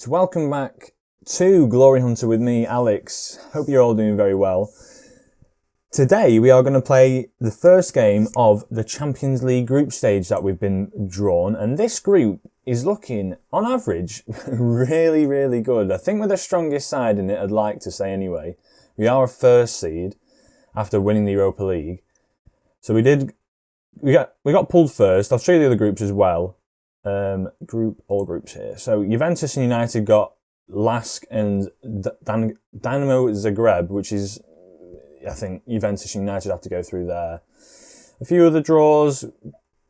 Right, welcome back to Glory Hunter with me, Alex. Hope you're all doing very well. Today we are going to play the first game of the Champions League group stage that we've been drawn, and this group is looking, on average, really, really good. I think we're the strongest side in it, I'd like to say anyway. We are a first seed after winning the Europa League. So we got pulled first. I'll show you the other groups as well. All groups here. So Juventus and United got Lask and Dynamo Zagreb, which is, I think Juventus and United have to go through there. A few other draws,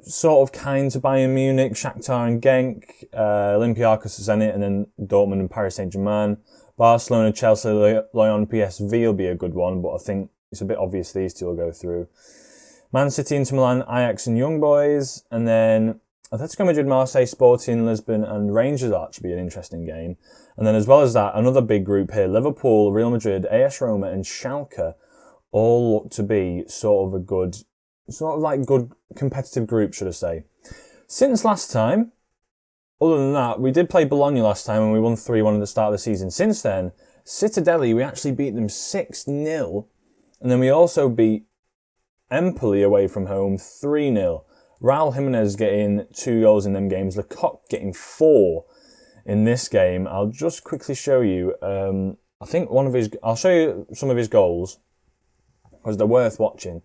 sort of kind to Bayern Munich, Shakhtar and Genk, Olympiacos, Zenit, and then Dortmund and Paris Saint-Germain. Barcelona, Chelsea, Lyon, PSV will be a good one, but I think it's a bit obvious these two will go through. Man City, Inter Milan, Ajax and Young Boys, and then Atletico Madrid, Marseille, Sporting, Lisbon and Rangers. That should be an interesting game. And then as well as that, another big group here, Liverpool, Real Madrid, AS Roma and Schalke all look to be sort of good competitive group, should I say. Since last time, other than that, we did play Bologna last time and we won 3-1 at the start of the season. Since then, Citadeli, we actually beat them 6-0. And then we also beat Empoli away from home 3-0. Raul Jimenez getting 2 goals in them games. Lecoq getting 4 in this game. I'll just quickly show you. I'll show you some of his goals because they're worth watching.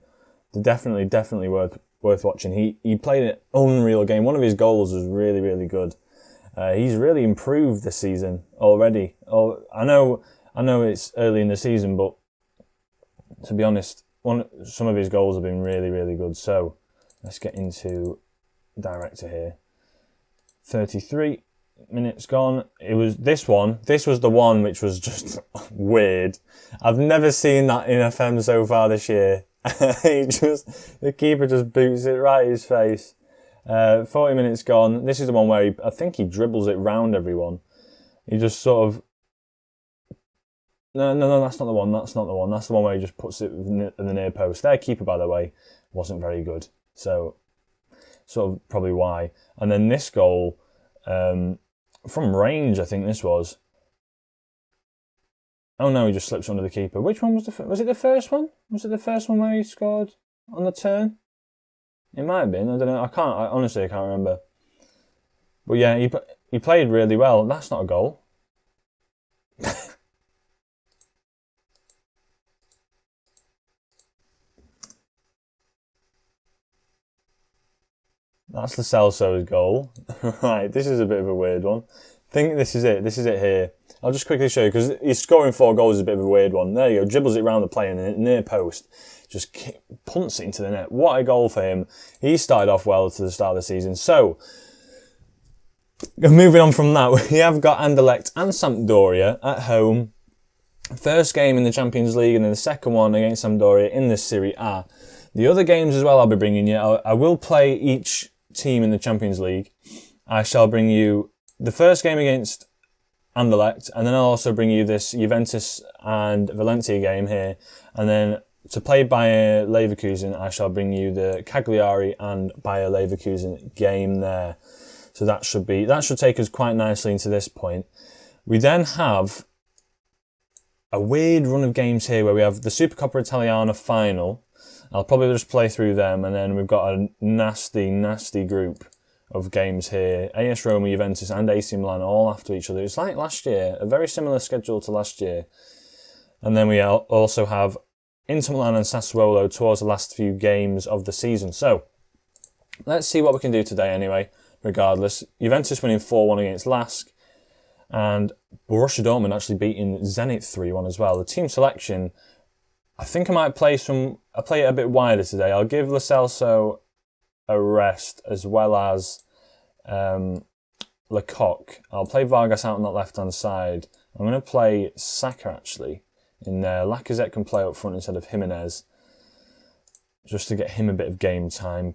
They're definitely worth watching. He played an unreal game. One of his goals was really, really good. He's really improved this season already. I know it's early in the season, but to be honest, some of his goals have been really, really good. So let's get into director here. 33 minutes gone. It was this one. This was the one which was just weird. I've never seen that in FM so far this year. The keeper just boots it right in his face. 40 minutes gone. This is the one where I think he dribbles it round everyone. He just sort of... No, that's not the one. That's the one where he just puts it in the near post. Their keeper, by the way, wasn't very good. So, sort of probably why. And then this goal, from range, I think this was. Oh no, he just slips under the keeper. Which one was was it the first one? Was it the first one where he scored on the turn? It might have been. I don't know. I honestly can't remember. But yeah, he played really well. That's not a goal. That's the Celso's goal. Right, this is a bit of a weird one. I think this is it. This is it here. I'll just quickly show you, because he's scoring 4 goals is a bit of a weird one. There you go, dribbles it round the player in the near post. Just punts it into the net. What a goal for him. He started off well to the start of the season. So, moving on from that, we have got Anderlecht and Sampdoria at home. First game in the Champions League and then the second one against Sampdoria in the Serie A. The other games as well I'll be bringing you. I will play each team in the Champions League. I shall bring you the first game against Anderlecht, and then I'll also bring you this Juventus and Valencia game here. And then to play Bayer Leverkusen, I shall bring you the Cagliari and Bayer Leverkusen game there. So that should take us quite nicely into this point. We then have a weird run of games here where we have the Supercoppa Italiana final. I'll probably just play through them, and then we've got a nasty, nasty group of games here. AS Roma, Juventus and AC Milan all after each other. It's like last year, a very similar schedule to last year. And then we also have Inter Milan and Sassuolo towards the last few games of the season. So, let's see what we can do today anyway, regardless. Juventus winning 4-1 against Lask, and Borussia Dortmund actually beating Zenit 3-1 as well. The team selection, I think I might play it a bit wider today. I'll give Lo Celso a rest as well as Lecoq. I'll play Vargas out on that left-hand side. I'm going to play Saka actually in there. Lacazette can play up front instead of Jimenez, just to get him a bit of game time.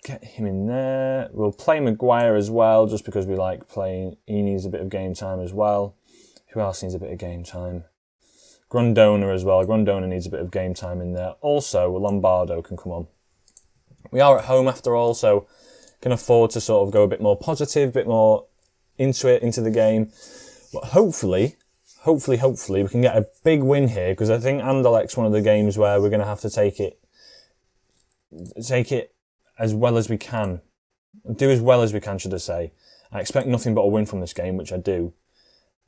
Get him in there. We'll play Maguire as well, just because we like playing. He needs a bit of game time as well. Who else needs a bit of game time? Grondona as well. Grondona needs a bit of game time in there. Also, Lombardo can come on. We are at home after all, so can afford to sort of go a bit more positive, a bit more into the game. But hopefully, we can get a big win here, because I think Anderlecht's one of the games where we're going to have to take it as well as we can. Do as well as we can, should I say. I expect nothing but a win from this game, which I do.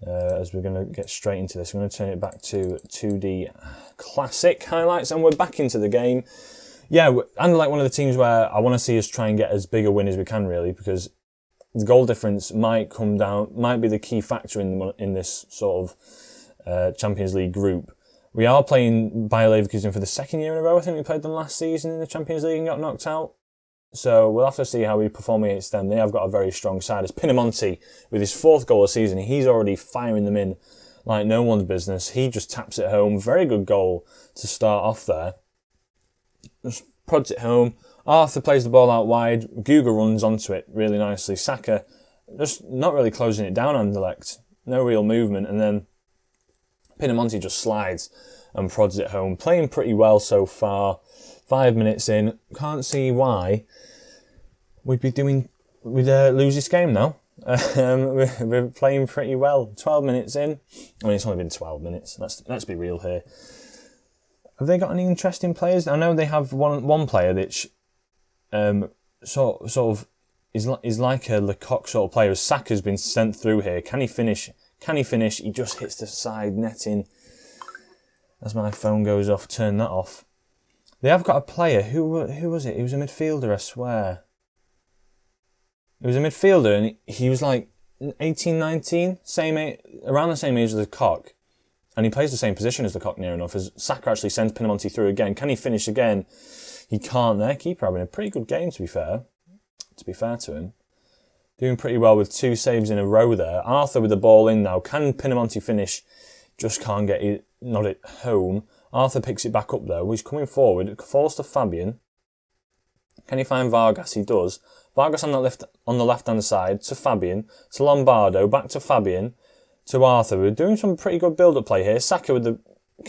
As we're going to get straight into this, I'm going to turn it back to 2D classic highlights, and we're back into the game. Yeah, Anderlecht, one of the teams where I want to see us try and get as big a win as we can, really, because the goal difference might be the key factor in this sort of Champions League group. We are playing Bayer Leverkusen for the second year in a row. I think we played them last season in the Champions League and got knocked out. So we'll have to see how we perform against them. They have got a very strong side. As Pinamonti, with his 4th goal of the season, he's already firing them in like no one's business. He just taps it home. Very good goal to start off there. Just prods it home. Arthur plays the ball out wide. Guga runs onto it really nicely. Saka just not really closing it down, Anderlecht. No real movement. And then Pinamonti just slides and prods it home. Playing pretty well so far. 5 minutes in. Can't see why we'd lose this game now. We're playing pretty well. 12 minutes in. I mean, it's only been 12 minutes. Let's be real here. Have they got any interesting players? I know they have one player which sort of is like a Lecoq sort of player. Saka's been sent through here. Can he finish? He just hits the side netting. As my phone goes off, turn that off. They have got a player. Who was it? He was a midfielder, I swear. He was a midfielder, and he was like 18, 19, around the same age as Lecoq. And he plays the same position as Lecoq near enough, as Saka actually sends Pinamonti through again. Can he finish again? He can't there. Keeper having a pretty good game, to be fair to him. Doing pretty well with 2 saves in a row there. Arthur with the ball in now. Can Pinamonti finish? Just can't get it, not it home. Arthur picks it back up though. He's coming forward. It falls to Fabian. Can he find Vargas? He does. Vargas on the left-hand side to Fabian, to Lombardo, back to Fabian, to Arthur. We're doing some pretty good build-up play here. Saka with the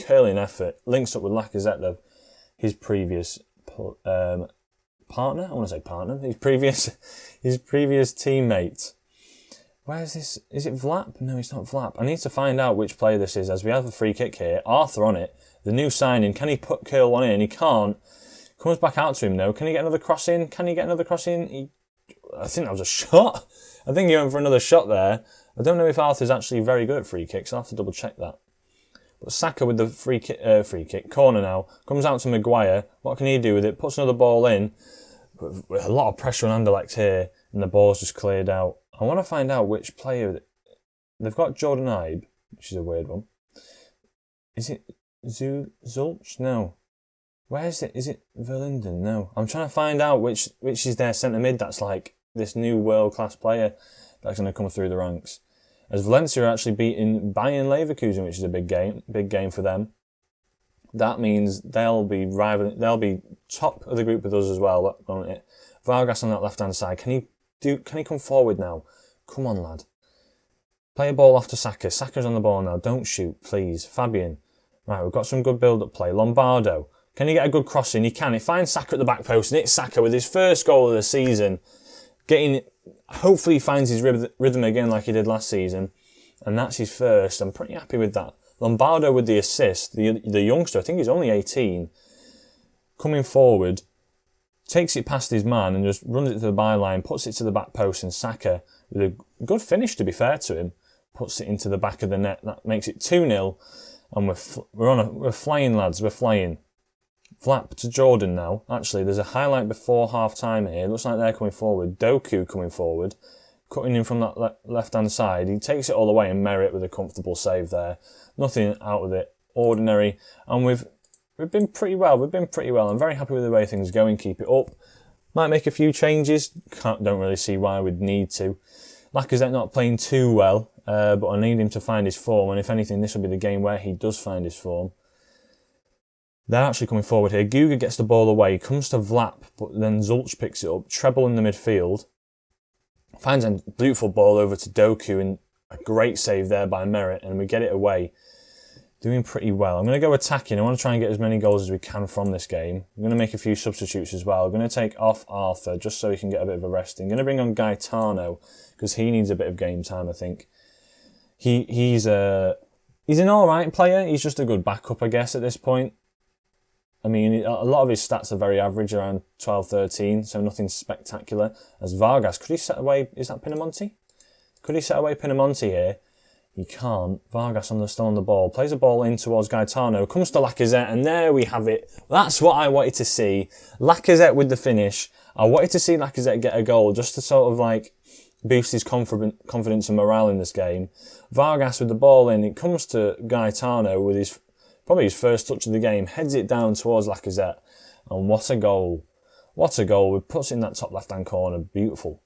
curling effort. Links up with Lacazette though. His previous partner. I want to say partner. His previous teammate. Where is this? Is it Vlap? No, it's not Vlap. I need to find out which player this is, as we have a free kick here. Arthur on it. The new signing. Can he curl one in? He can't. Comes back out to him though. Can he get another cross in? I think that was a shot. I think he went for another shot there. I don't know if Arthur's actually very good at free kicks. I'll have to double check that. But Saka with the free kick. Corner now. Comes out to Maguire. What can he do with it? Puts another ball in. With a lot of pressure on Anderlecht here. And the ball's just cleared out. I want to find out which player. They've got Jordan Ibe, which is a weird one. Is it Zulch? No. Where is it? Is it Verlinden? No. I'm trying to find out which is their centre mid that's like this new world class player that's going to come through the ranks. As Valencia are actually beating Bayern Leverkusen, which is a big game for them. That means they'll be top of the group with us as well, won't it? Vargas on that left hand side. Can he come forward now? Come on, lad. Play a ball off to Saka. Saka's on the ball now. Don't shoot, please. Fabian. Right, we've got some good build-up play. Lombardo. Can he get a good cross in? He can. He finds Saka at the back post, and it's Saka with his first goal of the season. Hopefully he finds his rhythm again like he did last season. And that's his first. I'm pretty happy with that. Lombardo with the assist. The youngster, I think he's only 18. Coming forward. Takes it past his man and just runs it to the byline. Puts it to the back post, and Saka, with a good finish to be fair to him, puts it into the back of the net. That makes it 2-0. And we're flying, lads. We're flying. Flap to Jordan now. Actually, there's a highlight before half-time here. It looks like they're coming forward. Doku coming forward. Cutting in from that left-hand side. He takes it all the way, and Merritt with a comfortable save there. Nothing out of it. Ordinary. And we've been pretty well. I'm very happy with the way things are going. Keep it up. Might make a few changes. Don't really see why we'd need to. Lacazette not playing too well. But I need him to find his form, and if anything, this will be the game where he does find his form. They're actually coming forward here. Guga gets the ball away, comes to Vlap, but then Zulch picks it up. Treble in the midfield. Finds a beautiful ball over to Doku, and a great save there by Merritt, and we get it away. Doing pretty well. I'm going to go attacking. I want to try and get as many goals as we can from this game. I'm going to make a few substitutes as well. I'm going to take off Arthur, just so he can get a bit of a rest. I'm going to bring on Gaetano, because he needs a bit of game time, I think. he's an all right player. He's just a good backup, I guess, at this point. I mean, a lot of his stats are very average, around 12, 13, so nothing spectacular. As Vargas, could he set away, is that Pinamonti? Could he set away Pinamonti here? He can't. Vargas still on the ball. Plays a ball in towards Gaetano. Comes to Lacazette, and there we have it. That's what I wanted to see. Lacazette with the finish. I wanted to see Lacazette get a goal just to sort of like boost his confidence and morale in this game. Vargas with the ball in. It comes to Gaetano with probably his first touch of the game. Heads it down towards Lacazette. And what a goal. What a goal. It puts it in that top left-hand corner. Beautiful.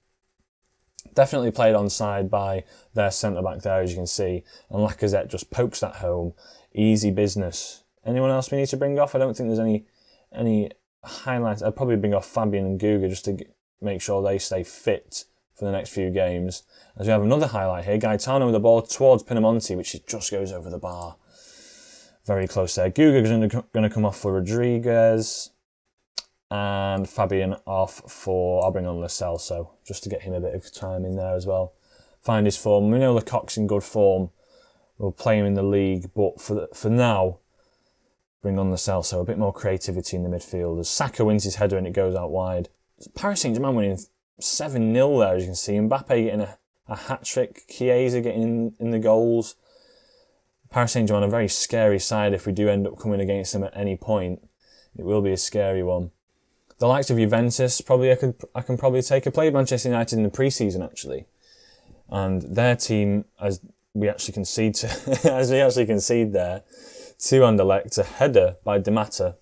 Definitely played onside by their centre-back there, as you can see. And Lacazette just pokes that home. Easy business. Anyone else we need to bring off? I don't think there's any highlights. I'd probably bring off Fabian and Guga just to make sure they stay fit for the next few games. As we have another highlight here. Gaetano with the ball towards Pinamonti, which just goes over the bar. Very close there. Guga's going to come off for Rodriguez. And Fabian off for, I'll bring on Lo Celso, just to get him a bit of time in there as well. Find his form. We know Lecoq's in good form. We'll play him in the league, but for now, bring on Lo Celso. A bit more creativity in the midfield. As Saka wins his header and it goes out wide. Paris Saint-Germain winning 7-0 there, as you can see. Mbappe getting a hat-trick. Chiesa getting in the goals. Paris Saint-Germain a very scary side if we do end up coming against them at any point. It will be a scary one. The likes of Juventus, probably I can probably take. I played Manchester United in the pre-season actually, and their team, as we actually concede there to Anderlecht, a header by Di Matta.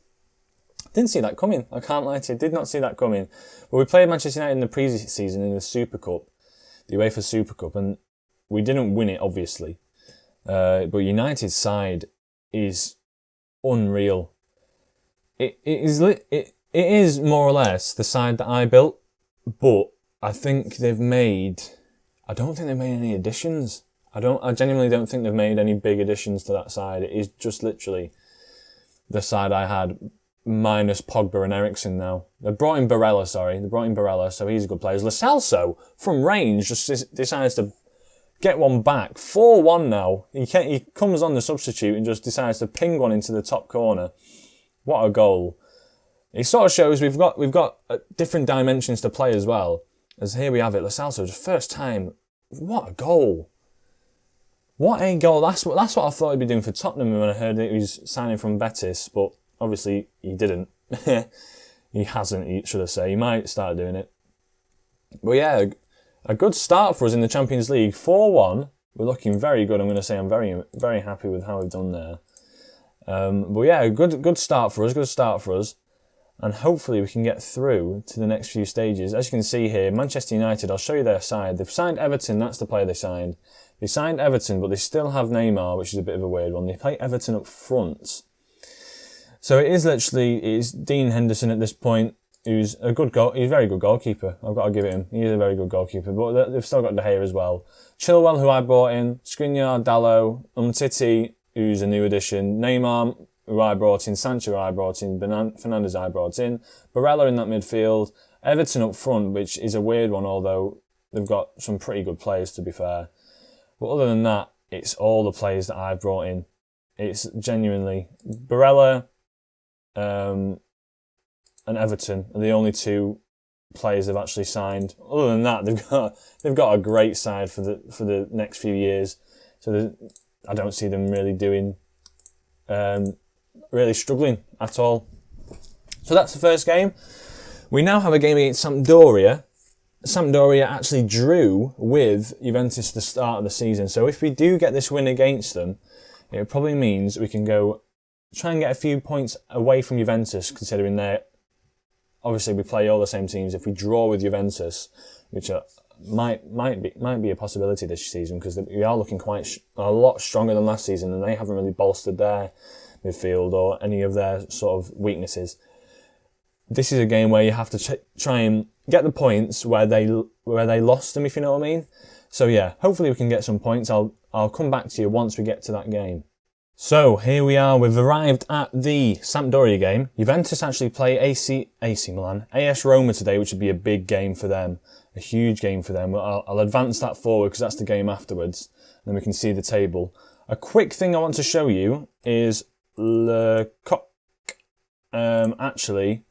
Didn't see that coming. I can't lie to you, did not see that coming. But we played Manchester United in the pre-season in the Super Cup, the UEFA Super Cup, and we didn't win it obviously. But United's side is unreal. It is more or less the side that I built, but I don't think they've made any additions. I genuinely don't think they've made any big additions to that side. It is just literally the side I had, minus Pogba and Eriksen now. They brought in Barella, so he's a good player. Lo Celso, from range, just decides to get one back. 4-1 now. He comes on the substitute and just decides to ping one into the top corner. What a goal. It sort of shows we've got different dimensions to play as well. As here we have it, Lo Celso, just first time. What a goal! What a goal! That's what I thought he'd be doing for Tottenham when I heard that he was signing from Betis, but obviously he didn't. He hasn't, should I say? He might start doing it. But yeah, a good start for us in the Champions League. 4-1. We're looking very good. I'm going to say I'm very, very happy with how we've done there. But yeah, a good start for us. And hopefully we can get through to the next few stages. As you can see here, Manchester United, I'll show you their side. They've signed Everton, that's the player they signed. They signed Everton, but they still have Neymar, which is a bit of a weird one. They play Everton up front. So it is Dean Henderson at this point, who's a very good goalkeeper. I've got to give it him. He is a very good goalkeeper, but they've still got De Gea as well. Chilwell, who I brought in, Skriniar, Dalot, Umtiti, who's a new addition, Neymar, who I brought in, Sancho, who I brought in, Fernandes, I brought in, Barella in that midfield, Everton up front, which is a weird one, although they've got some pretty good players, to be fair. But other than that, it's all the players that I've brought in. It's genuinely Barella and Everton are the only two players they've actually signed. Other than that, they've got a great side for the next few years. So I don't see them really doing. Really struggling at all. So that's the first game. We now have a game against Sampdoria. Sampdoria actually drew with Juventus at the start of the season. So if we do get this win against them, it probably means we can go try and get a few points away from Juventus, considering obviously we play all the same teams. If we draw with Juventus, which might be a possibility this season, because we are looking a lot stronger than last season, and they haven't really bolstered their midfield or any of their sort of weaknesses. This is a game where you have to try and get the points where they lost them, if you know what I mean. So yeah, hopefully we can get some points. I'll come back to you once we get to that game. So here we are. We've arrived at the Sampdoria game. Juventus actually play AC Milan, AS Roma today, which would be a big game for them, a huge game for them. I'll advance that forward because that's the game afterwards. then we can see the table. A quick thing I want to show you is Lecoq. Actually,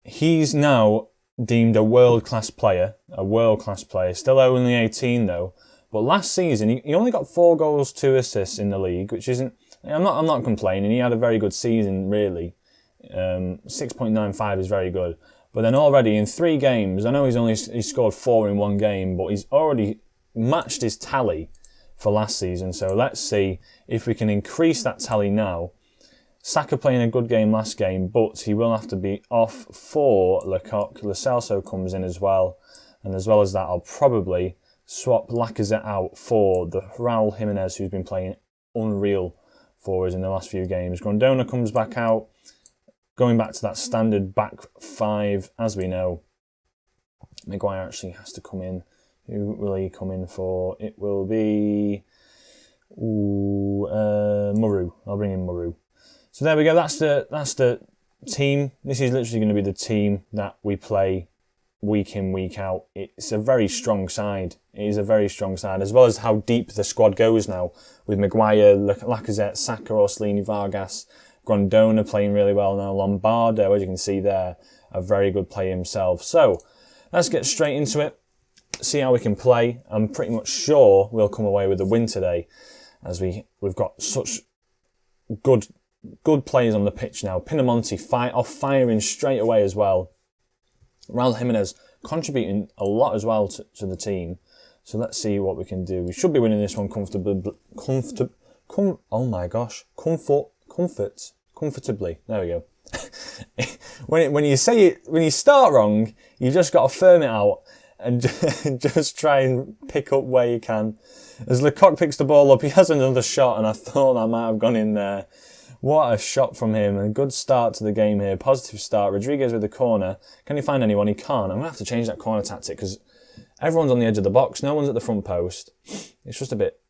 he's now deemed a world-class player. Still only 18 though. But last season, he only got 4 goals, 2 assists in the league, which isn't... I'm not complaining. He had a very good season, really. 6.95 is very good. But then already in 3 games, I know he scored 4 in 1 game, but he's already matched his tally for last season. So let's see if we can increase that tally now. Saka playing a good game last game, but he will have to be off for Lecoq. Lo Celso comes in as well. And as well as that, I'll probably swap Lacazette out for the Raul Jimenez, who's been playing unreal for us in the last few games. Grondona comes back out, going back to that standard back 5, as we know. Maguire actually has to come in. Who will he come in for? It will be Muru. I'll bring in Muru. So there we go. That's the team. This is literally going to be the team that we play week in, week out. It's a very strong side. It is a very strong side, as well as how deep the squad goes now with Maguire, Lacazette, Saka, Orsolini, Vargas, Grondona playing really well now. Lombardo, as you can see there, a very good player himself. So let's get straight into it. See how we can play. I'm pretty much sure we'll come away with a win today, as we've got such good players on the pitch now. Pinamonti firing straight away as well. Raul Jimenez contributing a lot as well to the team. So let's see what we can do. We should be winning this one comfortably. Comfortably. There we go. when you start wrong, you just got to firm it out and just try and pick up where you can. As Lecoq picks the ball up, he has another shot, and I thought that might have gone in there. What a shot from him. A good start to the game here. Positive start. Rodriguez with the corner. Can he find anyone? He can't. I'm going to have to change that corner tactic because everyone's on the edge of the box. No one's at the front post. It's just a bit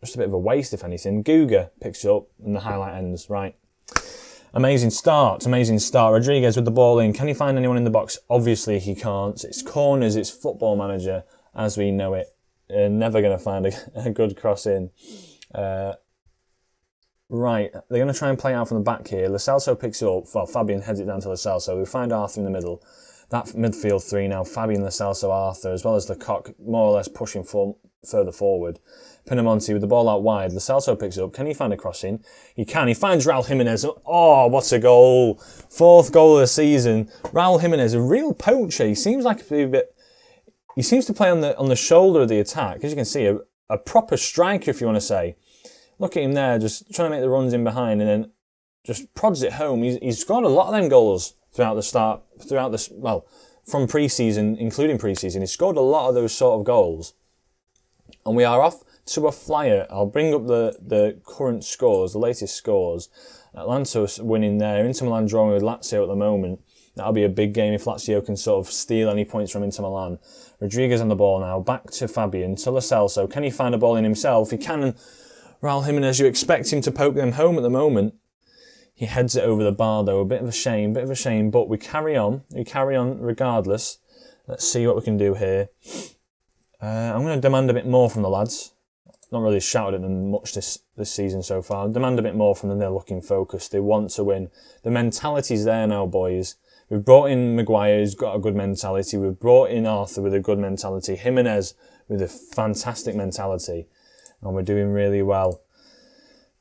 of a waste, if anything. Guga picks it up and the highlight ends. Right. Amazing start. Rodriguez with the ball in. Can he find anyone in the box? Obviously he can't. It's corners. It's Football Manager as we know it. Never going to find a good cross in. Right, they're going to try and play out from the back here. Lo Celso picks it up. Well, Fabian heads it down to Lo Celso. We find Arthur in the middle. That midfield 3 now. Fabian, Lo Celso, Arthur, as well as Lecoq, more or less pushing further forward. Pinamonti with the ball out wide. Lo Celso picks it up. Can he find a crossing? He can. He finds Raul Jimenez. Oh, what a goal. 4th goal of the season. Raul Jimenez, a real poacher. He seems he seems to play on the shoulder of the attack. As you can see, a proper striker, if you want to say. Look at him there, just trying to make the runs in behind and then just prods it home. He's scored a lot of them goals from pre-season, including pre-season. He's scored a lot of those sort of goals. And we are off to a flyer. I'll bring up the current scores, the latest scores. Atlanta's winning there. Inter Milan drawing with Lazio at the moment. That'll be a big game if Lazio can sort of steal any points from Inter Milan. Rodriguez on the ball now. Back to Fabian, to Lo Celso. Can he find a ball in himself? He can. Raul Jimenez, you expect him to poke them home at the moment. He heads it over the bar though. A bit of a shame, but we carry on. Regardless. Let's see what we can do here. I'm going to demand a bit more from the lads. Not really shouted at them much this season so far. Demand a bit more from them. They're looking focused. They want to win. The mentality's there now, boys. We've brought in Maguire, who's got a good mentality. We've brought in Arthur with a good mentality. Jimenez with a fantastic mentality. And we're doing really well.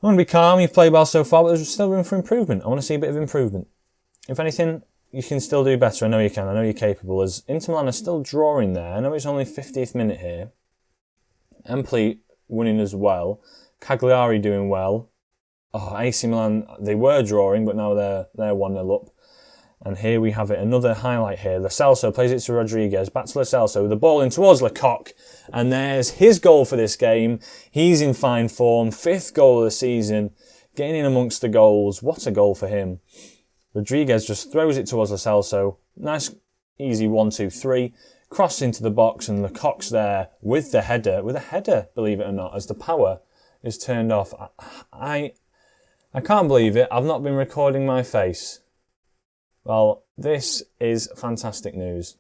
I want to be calm. You've played well so far, but there's still room for improvement. I want to see a bit of improvement. If anything, you can still do better. I know you can. I know you're capable. As Inter Milan are still drawing there. I know it's only 50th minute here. Empoli winning as well. Cagliari doing well. Oh, AC Milan, they were drawing, but now they're 1-0 up. And here we have it, another highlight here. Lo Celso plays it to Rodriguez, back to Lo Celso, the ball in towards Lecoq, and there's his goal for this game. He's in fine form, 5th goal of the season, getting in amongst the goals. What a goal for him. Rodriguez just throws it towards Lo Celso. Nice, easy 1-2-3. Cross into the box, and Lecoq's there with a header, believe it or not, as the power is turned off. I can't believe it. I've not been recording my face. Well, this is fantastic news.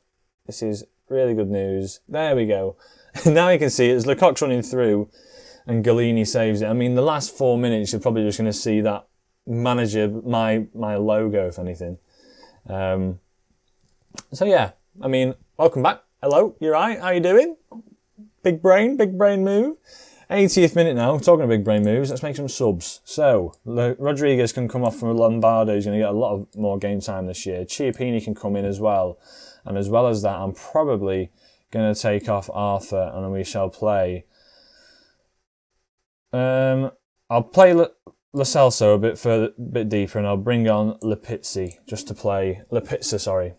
This is really good news. There we go. Now you can see it as Lecoq's running through. and Galini saves it. I mean, the last 4 minutes, you're probably just going to see that manager, my logo, if anything. So yeah, I mean, welcome back. Hello, you right? How you doing? Big brain move. 80th minute now, talking of big brain moves, let's make some subs. So, Rodriguez can come off from Lombardo, he's going to get a lot of more game time this year. Chiappini can come in as well. And as well as that, I'm probably going to take off Arthur and we shall play. I'll play Lo Celso a bit deeper and I'll bring on Lipizza just to play. Lipizza, sorry.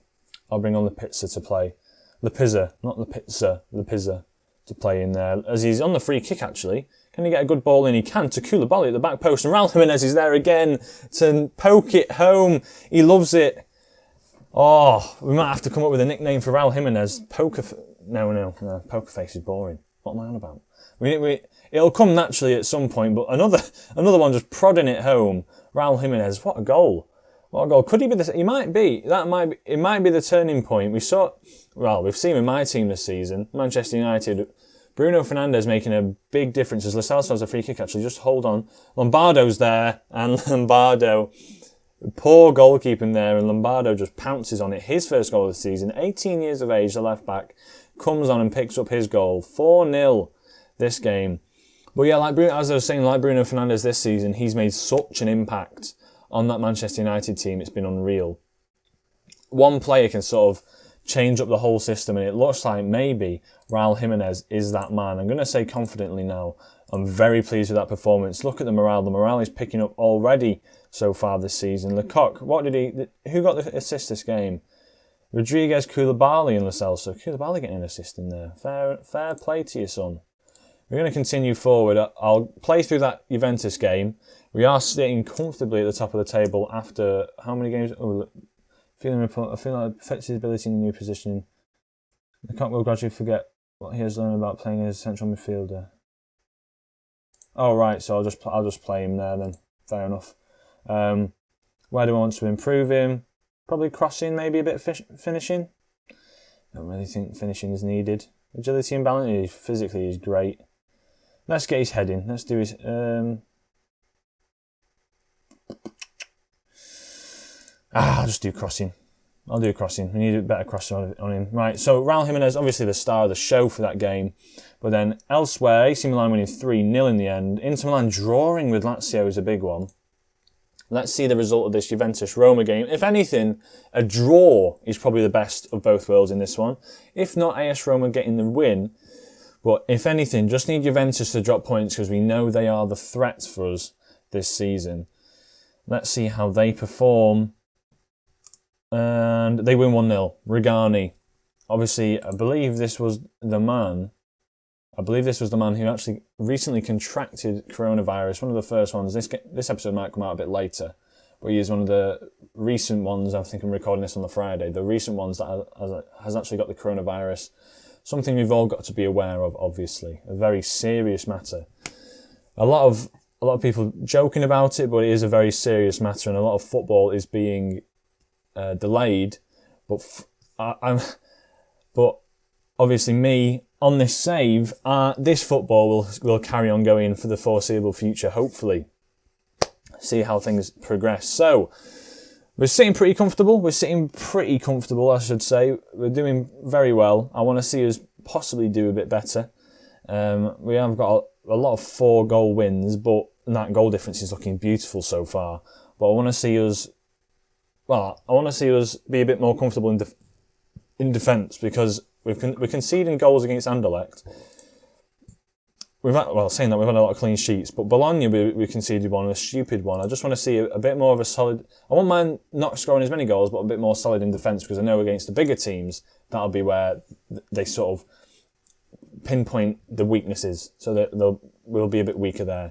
I'll bring on Lipizza to play. Lipizza, not Lipizza, Lipizza to play in there. As he's on the free kick, actually. Can he get a good ball in? He can to Koulibaly at the back post. And Raul Jimenez is there again to poke it home. He loves it. Oh, we might have to come up with a nickname for Raul Jimenez. No, Poker Face is boring. What am I on about? It'll come naturally at some point, but another one just prodding it home. Raul Jimenez, what a goal. What a goal. Could he be the... He might be. It might be the turning point. We've seen with my team this season, Manchester United, Bruno Fernandes making a big difference as Lo Celso has a free kick, actually. Just hold on. Lombardo's there, and Lombardo... Poor goalkeeping there, and Lombardo just pounces on it. His first goal of the season, 18 years of age, the left-back, comes on and picks up his goal. 4-0 this game. But yeah, as I was saying, like Bruno Fernandes this season, he's made such an impact on that Manchester United team. It's been unreal. One player can sort of change up the whole system, and it looks like maybe Raul Jimenez is that man. I'm going to say confidently now, I'm very pleased with that performance. Look at the morale. The morale is picking up already so far this season. Lecoq, who got the assist this game? Rodriguez, Koulibaly and Lo Celso. Koulibaly getting an assist in there. Fair play to you, son. We're going to continue forward. I'll play through that Juventus game. We are sitting comfortably at the top of the table after how many games? I feel like it affects his ability in the new position. Lecoq will gradually forget what he has learned about playing as a central midfielder. Oh right, so I'll just play him there then. Fair enough. Where do I want to improve him? Probably crossing, maybe a bit of finishing. I don't really think finishing is needed. Agility and balance, physically he's great. Let's get his head in. Let's do his... I'll just do crossing. I'll do crossing. We need a better crosser on him. Right, so Raul Jimenez, obviously the star of the show for that game. But then elsewhere, AC Milan winning 3-0 in the end. Inter Milan drawing with Lazio is a big one. Let's see the result of this Juventus-Roma game. If anything, a draw is probably the best of both worlds in this one. If not, AS Roma getting the win. But if anything, just need Juventus to drop points because we know they are the threat for us this season. Let's see how they perform. And they win 1-0. Regani. Obviously, I believe this was the man who actually recently contracted coronavirus. One of the first ones. This episode might come out a bit later. But he is one of the recent ones. I think I'm recording this on the Friday. The recent ones that has actually got the coronavirus. Something we've all got to be aware of, obviously. A very serious matter. A lot of people joking about it, but it is a very serious matter, and a lot of football is being delayed. But obviously me on this save, this football will carry on going for the foreseeable future. Hopefully, see how things progress. So. We're sitting pretty comfortable, I should say. We're doing very well. I want to see us possibly do a bit better. We have got a lot of 4-goal wins, but that goal difference is looking beautiful so far. But I want to see us be a bit more comfortable in defence because we're conceding goals against Anderlecht. Saying that, we've had a lot of clean sheets, but Bologna, we conceded one, a stupid one. I just want to see a bit more of a solid... I won't mind not scoring as many goals, but a bit more solid in defence, because I know against the bigger teams, that'll be where they sort of pinpoint the weaknesses, so that we'll be a bit weaker there.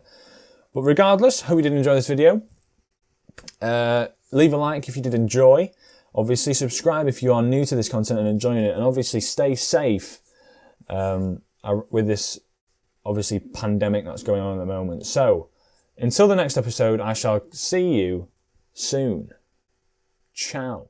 But regardless, hope you did enjoy this video. Leave a like if you did enjoy. Obviously, subscribe if you are new to this content and enjoying it, and obviously stay safe with this... obviously pandemic that's going on at the moment. So, until the next episode, I shall see you soon. Ciao.